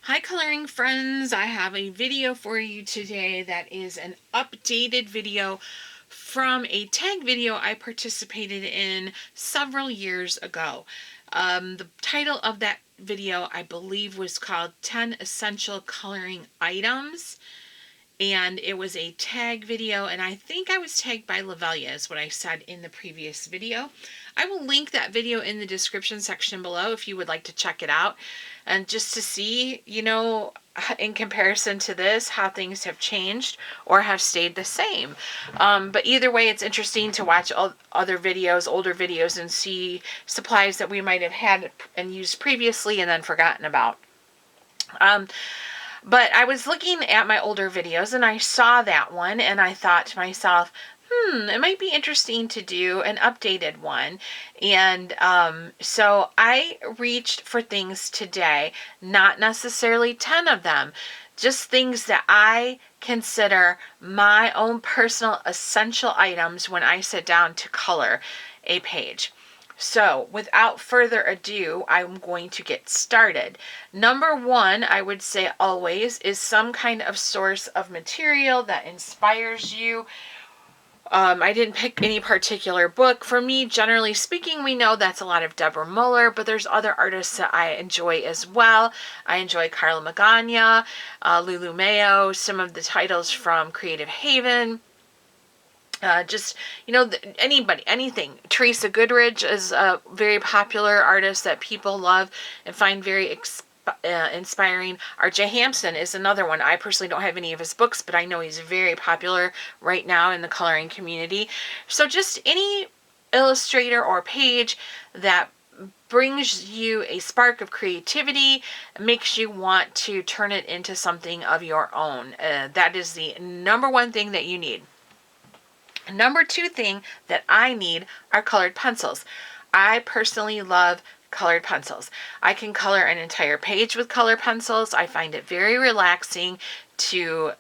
Hi coloring friends, I have a video for you today that is an updated video from a tag video I participated in several years ago. The title of that video I believe was called 10 Essential Coloring Items, and it was a tag video, and I think I was tagged by Vekkia is what I said in the previous video. I will link that video in the description section below if you would like to check it out and just to see, in comparison to this, how things have changed or have stayed the same. But either way, it's interesting to watch other videos, older videos, and see supplies that we might have had and used previously and then forgotten about. But I was looking at my older videos and I saw that one and I thought to myself, it might be interesting to do an updated one. And so I reached for things today, not necessarily 10 of them, just things that I consider my own personal essential items when I sit down to color a page. So without further ado, I'm going to get started. Number one, I would say always, is some kind of source of material that inspires you. I didn't pick any particular book. For me, generally speaking, we know that's a lot of Deborah Muller, but there's other artists that I enjoy as well. I enjoy Carla Magana, Lulu Mayo, some of the titles from Creative Haven. Anybody, anything. Teresa Goodridge is a very popular artist that people love and find very inspiring. R.J. Hampson is another one. I personally don't have any of his books, but I know he's very popular right now in the coloring community. So just any illustrator or page that brings you a spark of creativity, makes you want to turn it into something of your own. That is the number one thing that you need. Number two thing that I need are colored pencils. I personally love colored pencils. I can color an entire page with colored pencils. I find it very relaxing to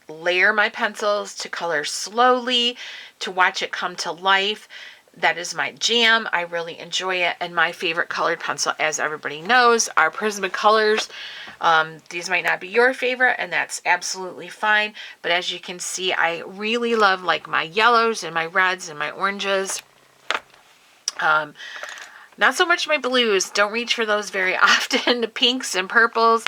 layer my pencils, to color slowly, to watch it come to life. That is my jam. I really enjoy it. And my favorite colored pencil, as everybody knows, are Prismacolors. These might not be your favorite, and that's absolutely fine. But as you can see, I really love like my yellows and my reds and my oranges. Not so much my blues. Don't reach for those very often. The pinks and purples.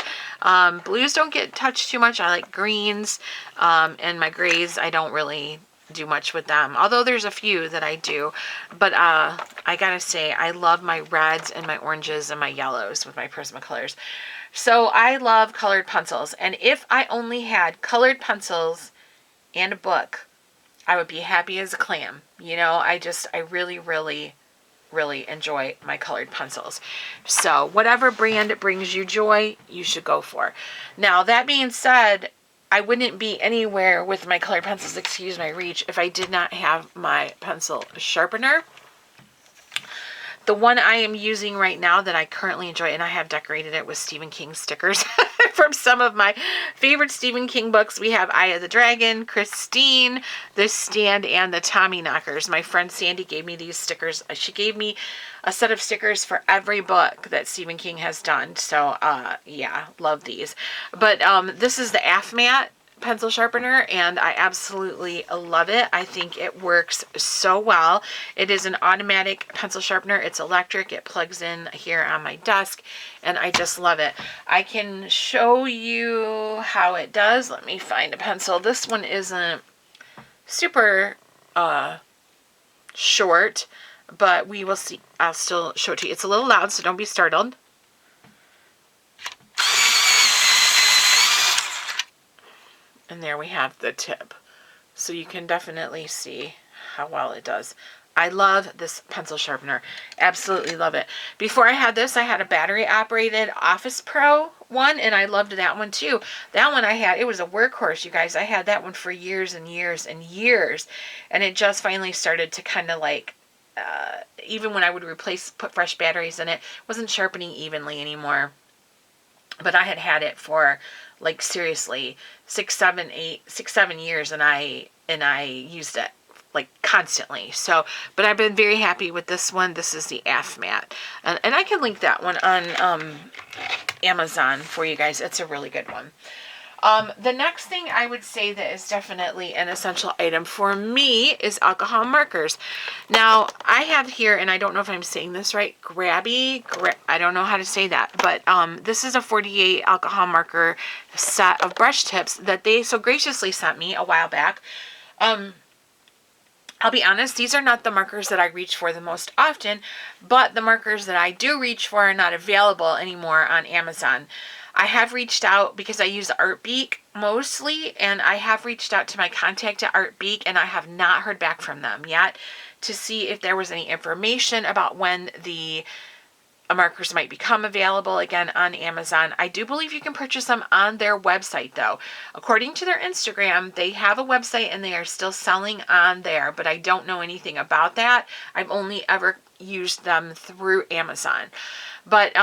Blues don't get touched too much. I like greens. And my grays, I don't really do much with them. Although there's a few that I do. But I gotta say, I love my reds and my oranges and my yellows with my Prismacolors. So I love colored pencils. And if I only had colored pencils and a book, I would be happy as a clam. I really, really enjoy my colored pencils. So whatever brand brings you joy, you should go for. Now, that being said, I wouldn't be anywhere with my colored pencils, excuse my reach, if I did not have my pencil sharpener. The one I am using right now that I currently enjoy, and I have decorated it with Stephen King stickers from some of my favorite Stephen King books. We have Eye of the Dragon, Christine, The Stand, and the Tommy Knockers. My friend Sandy gave me these stickers. She gave me a set of stickers for every book that Stephen King has done. So, yeah, love these. But this is the Amfat pencil sharpener, and I absolutely love it. I think it works so well. It is an automatic pencil sharpener. It's electric. It plugs in here on my desk, and I just love it. I can show you how it does. Let me find a pencil. This one isn't super short, but we will see. I'll still show it to you. It's a little loud, so don't be startled. And there we have the tip. So you can definitely see how well it does. I love this pencil sharpener. Absolutely love it. Before I had this, I had a battery operated Office Pro one, and I loved that one too. That one I had, it was a workhorse, you guys. I had that one for years and years and years. And it just finally started to kind of like, even when I would put fresh batteries in it, wasn't sharpening evenly anymore. But I had it for like seriously 6, 7 years, and I used it like constantly. So, but I've been very happy with this one. This is the Amfat, and I can link that one on Amazon for you guys. It's a really good one. The next thing I would say that is definitely an essential item for me is alcohol markers. Now, I have here, and I don't know if I'm saying this right, Grabie. I don't know how to say that, but this is a 48 alcohol marker set of brush tips that they so graciously sent me a while back. I'll be honest, these are not the markers that I reach for the most often, but the markers that I do reach for are not available anymore on Amazon. I have reached out because I use Artbeak mostly, and I have reached out to my contact at Artbeak, and I have not heard back from them yet to see if there was any information about when the markers might become available again on Amazon. I do believe you can purchase them on their website though. According to their Instagram, they have a website and they are still selling on there, but I don't know anything about that. I've only ever used them through Amazon. But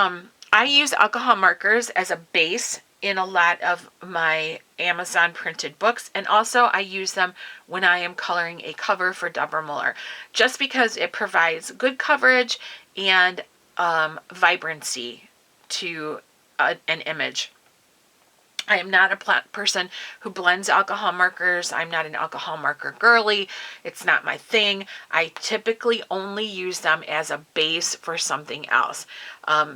I use alcohol markers as a base in a lot of my Amazon printed books, and also I use them when I am coloring a cover for Deborah Muller, just because it provides good coverage and vibrancy to an image. I am not a person who blends alcohol markers. I'm not an alcohol marker girly. It's not my thing. I typically only use them as a base for something else.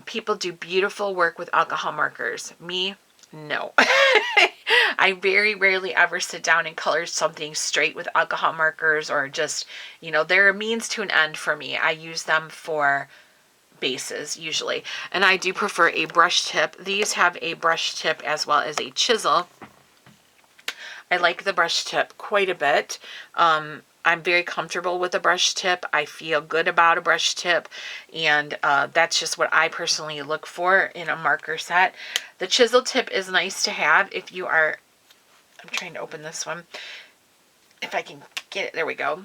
People do beautiful work with alcohol markers. Me, no. I very rarely ever sit down and color something straight with alcohol markers, or just, they're a means to an end for me. I use them for bases usually, and I do prefer a brush tip. These have a brush tip as well as a chisel. I like the brush tip quite a bit. I'm very comfortable with a brush tip. I feel good about a brush tip, and that's just what I personally look for in a marker set. The chisel tip is nice to have if you are, I'm trying to open this one, if I can get it, there we go.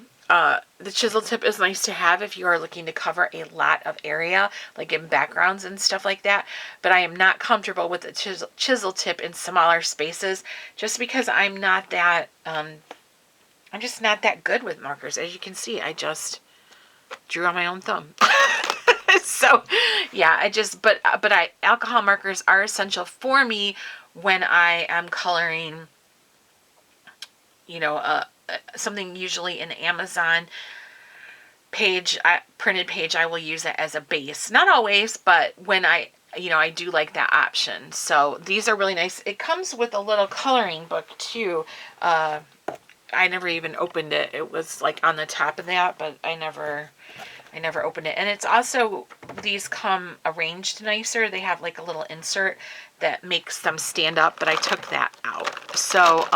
The chisel tip is nice to have if you are looking to cover a lot of area, like in backgrounds and stuff like that. But I am not comfortable with the chisel tip in smaller spaces, just because I'm not that, I'm just not that good with markers. As you can see, I just drew on my own thumb. So, yeah, alcohol markers are essential for me when I am coloring, something usually in the Amazon page, printed page. I will use it as a base. Not always, but when I do like that option. So these are really nice. It comes with a little coloring book too. I never even opened it. It was like on the top of that, but I never opened it. And it's also, these come arranged nicer. They have like a little insert that makes them stand up, but I took that out. So,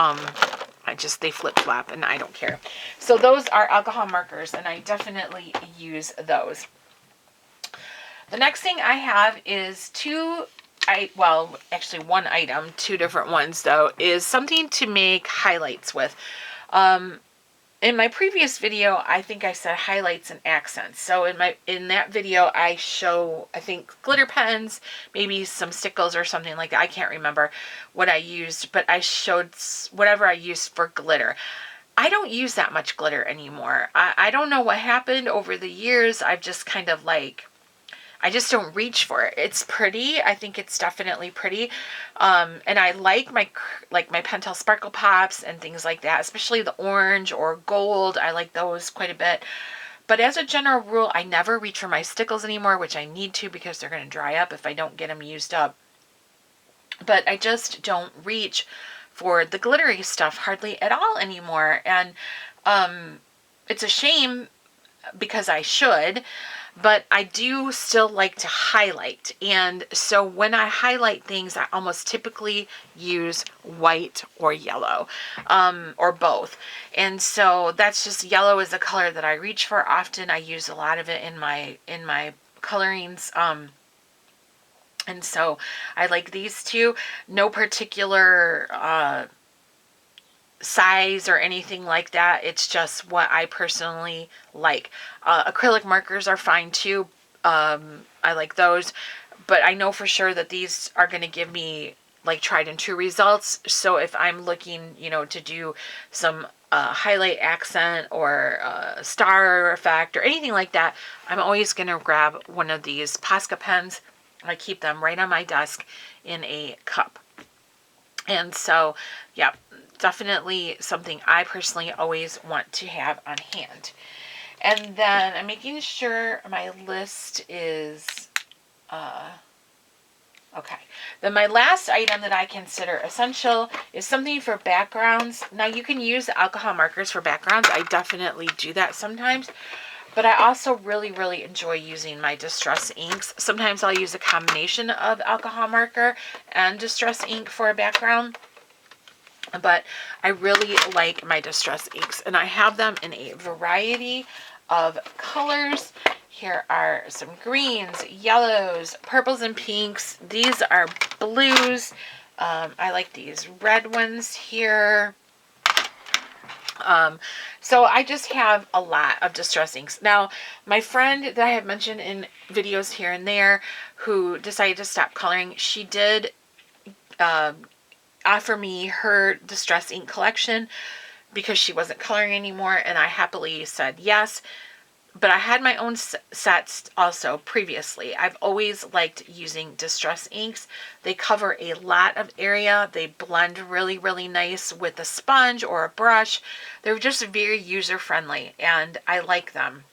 they flip-flop and I don't care. So those are alcohol markers, and I definitely use those. The next thing I have is one item, two different ones though, is something to make highlights with. In my previous video, I think I said highlights and accents. So in that video, I show, I think, glitter pens, maybe some stickles or something like that. I can't remember what I used, but I showed whatever I used for glitter. I don't use that much glitter anymore. I don't know what happened over the years. I've just kind of I just don't reach for it. It's pretty. I think it's definitely pretty. And I like my Pentel Sparkle Pops and things like that, especially the orange or gold. I like those quite a bit. But as a general rule, I never reach for my stickles anymore, which I need to because they're going to dry up if I don't get them used up. But I just don't reach for the glittery stuff hardly at all anymore. And it's a shame because I should. But I do still like to highlight. And so when I highlight things, I almost typically use white or yellow, or both. And so that's just, yellow is a color that I reach for often. I use a lot of it in my colorings. And so I like these two. No particular size or anything like that. It's just what I personally like. Acrylic markers are fine too. I like those, but I know for sure that these are going to give me like tried and true results. So if I'm looking, to do some highlight accent or star effect or anything like that, I'm always going to grab one of these Posca pens. I keep them right on my desk in a cup. And so, yeah, definitely something I personally always want to have on hand. And then I'm making sure my list is, okay. Then my last item that I consider essential is something for backgrounds. Now you can use alcohol markers for backgrounds. I definitely do that sometimes. But I also really, really enjoy using my distress inks. Sometimes I'll use a combination of alcohol marker and distress ink for a background. But I really like my distress inks. And I have them in a variety of colors. Here are some greens, yellows, purples, and pinks. These are blues. I like these red ones here. So I just have a lot of distress inks. Now, my friend that I have mentioned in videos here and there who decided to stop coloring, she did offer me her distress ink collection because she wasn't coloring anymore, and I happily said yes. But I had my own sets also previously. I've always liked using distress inks. They cover a lot of area. They blend really, really nice with a sponge or a brush. They're just very user-friendly, and I like them.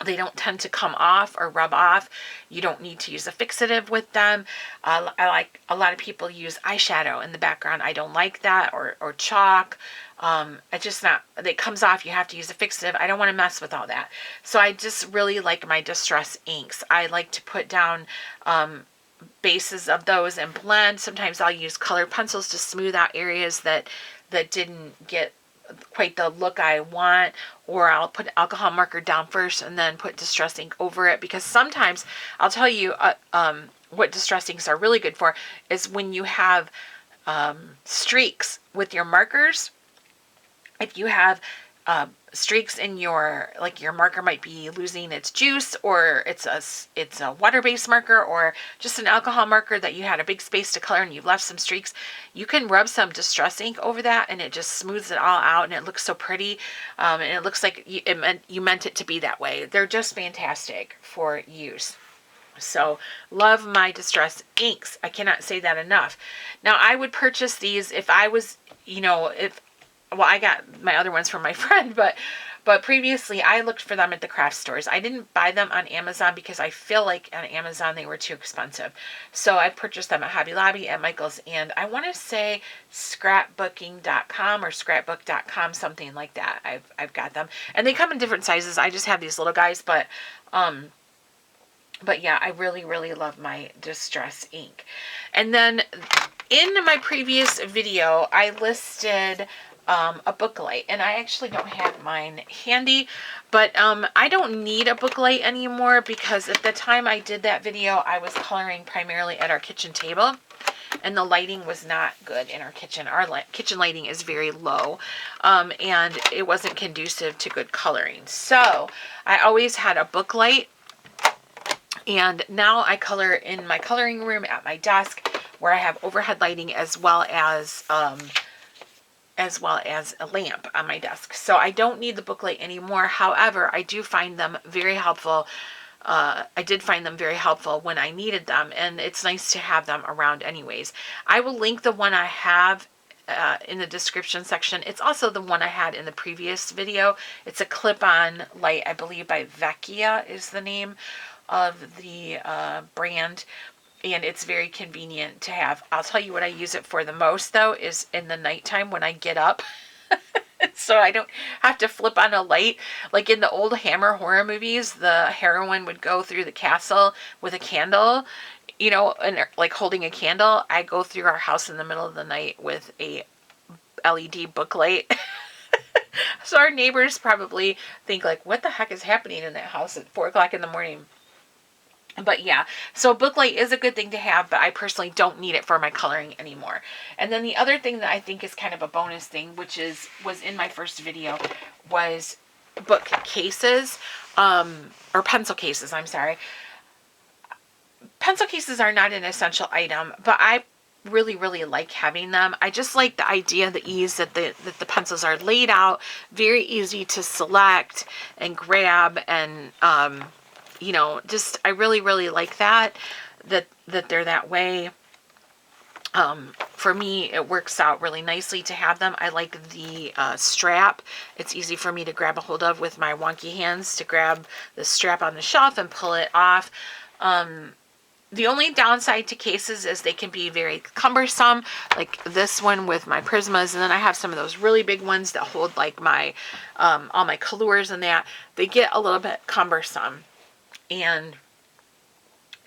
They don't tend to come off or rub off. You don't need to use a fixative with them. I like, a lot of people use eyeshadow in the background. I don't like that, or chalk. It's just not, it comes off, you have to use a fixative. I don't want to mess with all that. So I just really like my distress inks. I like to put down bases of those and blend. Sometimes I'll use colored pencils to smooth out areas that didn't get quite the look I want, or I'll put alcohol marker down first and then put distress ink over it, because sometimes I'll tell you what distress inks are really good for is when you have streaks with your markers. If you have streaks in your, like your marker might be losing its juice, or it's a water-based marker, or just an alcohol marker that you had a big space to color and you've left some streaks, you can rub some distress ink over that and it just smooths it all out, and it looks so pretty, and it looks like you meant it to be that way. They're just fantastic for use. So love my distress inks. I cannot say that enough. Now I would purchase these if I was, well, I got my other ones from my friend, but previously I looked for them at the craft stores. I didn't buy them on Amazon because I feel like on Amazon they were too expensive. So I purchased them at Hobby Lobby, at Michael's, and I want to say scrapbooking.com or scrapbook.com, something like that. I've got them, and they come in different sizes. I just have these little guys, but yeah, I really, really love my distress ink. And then in my previous video, I listed a book light, and I actually don't have mine handy, but I don't need a book light anymore, because at the time I did that video, I was coloring primarily at our kitchen table, and the lighting was not good in our kitchen. Our kitchen lighting is very low, and it wasn't conducive to good coloring. So I always had a book light, and now I color in my coloring room at my desk, where I have overhead lighting as well as a lamp on my desk. So I don't need the book light anymore. However, I do find them very helpful. I did find them very helpful when I needed them, and it's nice to have them around anyways. I will link the one I have in the description section. It's also the one I had in the previous video. It's a clip-on light, I believe by Vekkia is the name of the brand. And it's very convenient to have. I'll tell you what I use it for the most, though, is in the nighttime when I get up. So I don't have to flip on a light. Like in the old Hammer horror movies, the heroine would go through the castle with a candle, and like holding a candle. I go through our house in the middle of the night with a LED book light. So our neighbors probably think like, what the heck is happening in that house at 4 o'clock in the morning? But yeah, so book light is a good thing to have, but I personally don't need it for my coloring anymore. And then the other thing that I think is kind of a bonus thing, which was in my first video, was book cases, or pencil cases, I'm sorry. Pencil cases are not an essential item, but I really, really like having them. I just like the idea, the ease that the pencils are laid out, very easy to select and grab, and just I really, really like that they're that way. For me, it works out really nicely to have them. I like the strap. It's easy for me to grab a hold of with my wonky hands, to grab the strap on the shelf and pull it off. The only downside to cases is they can be very cumbersome, like this one with my Prismas, and then I have some of those really big ones that hold like my all my colors and that. They get a little bit cumbersome, and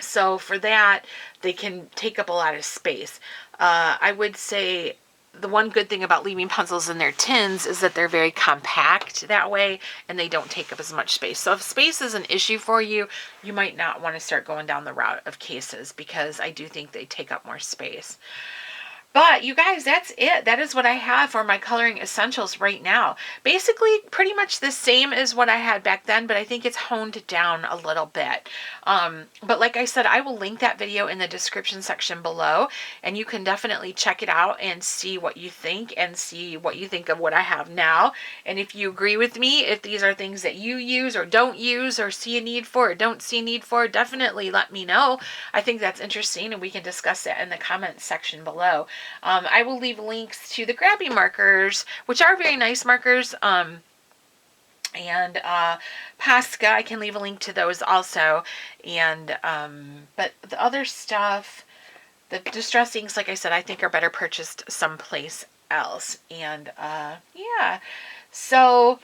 so for that, they can take up a lot of space. I would say the one good thing about leaving pencils in their tins is that they're very compact that way, and they don't take up as much space. So if space is an issue for you, you might not want to start going down the route of cases, because I do think they take up more space. But you guys, that's it. That is what I have for my coloring essentials right now. Basically, pretty much the same as what I had back then, but I think it's honed down a little bit. But like I said, I will link that video in the description section below, and you can definitely check it out and see what you think, and see what you think of what I have now. And if you agree with me, if these are things that you use or don't use, or see a need for or don't see a need for, definitely let me know. I think that's interesting, and we can discuss that in the comments section below. I will leave links to the Grabie markers, which are very nice markers, and Posca. I can leave a link to those also. And but the other stuff, the distress inks, like I said, I think are better purchased someplace else. And yeah, so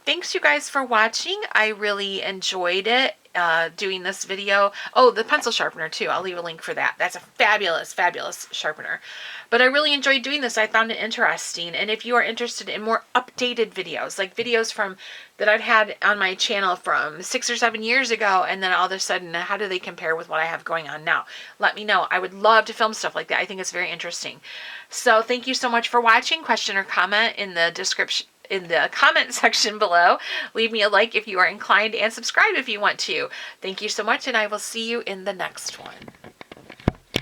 thanks you guys for watching. I really enjoyed it. Doing this video. Oh, the pencil sharpener too. I'll leave a link for that. That's a fabulous, fabulous sharpener. But I really enjoyed doing this. I found it interesting. And if you are interested in more updated videos, like videos from that I've had on my channel from 6 or 7 years ago, and then all of a sudden, how do they compare with what I have going on now? Let me know. I would love to film stuff like that. I think it's very interesting. So thank you so much for watching. Question or comment in the description, in the comment section below. Leave me a like if you are inclined, and subscribe if you want to. Thank you so much, and I will see you in the next one.